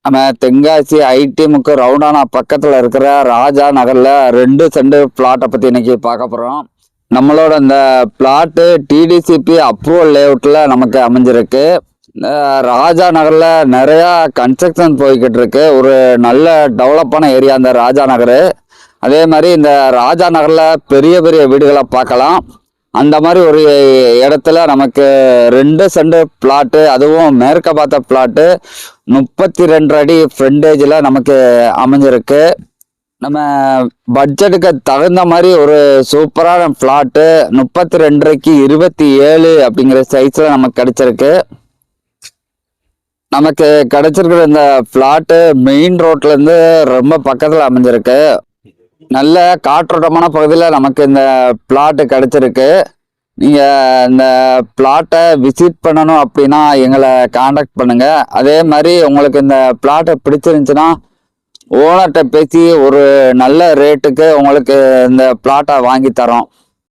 நம்ம தென்காசி ஐடிஎம்க்கு ரவுண்டானா பக்கத்தில் இருக்கிற ராஜா நகரில் 2 சென்ட் பிளாட்டை பற்றி இன்னைக்கு பார்க்க போகிறோம். நம்மளோட இந்த பிளாட்டு டிடிசிபி அப்ரூவல் லேஅவுட்டில் நமக்கு அமைஞ்சிருக்கு. ராஜா நகரில் நிறையா கன்ஸ்ட்ரக்ஷன் போய்கிட்டு இருக்கு. ஒரு நல்ல டெவலப்பான ஏரியா இந்த ராஜா நகர். அதே மாதிரி இந்த ராஜா நகரில் பெரிய பெரிய வீடுகளை பார்க்கலாம். அந்த மாதிரி ஒரு இடத்துல நமக்கு 2 சென்ட் பிளாட்டு, அதுவும் மேற்க பார்த்த பிளாட்டு 32 அடி ஃப்ரண்டேஜில் நமக்கு அமைஞ்சிருக்கு. நம்ம பட்ஜெட்டுக்கு தகுந்த மாதிரி ஒரு சூப்பரான பிளாட்டு 32க்கு 27 அப்படிங்கிற சைஸில் நமக்கு கிடைச்சிருக்கு. நமக்கு கிடைச்சிருக்கிற இந்த பிளாட்டு மெயின் ரோட்லேருந்து ரொம்ப பக்கத்தில் அமைஞ்சிருக்கு. நல்ல காற்றோட்டமான பகுதியில் நமக்கு இந்த பிளாட்டு கிடைச்சிருக்கு. நீங்கள் இந்த பிளாட்டை விசிட் பண்ணணும் அப்படின்னா எங்களை காண்டாக்ட் பண்ணுங்கள். அதே மாதிரி உங்களுக்கு இந்த பிளாட்டை பிடிச்சிருந்துச்சுன்னா ஓனர்கிட்ட பேசி ஒரு நல்ல ரேட்டுக்கு உங்களுக்கு இந்த பிளாட்டை வாங்கி தரோம்.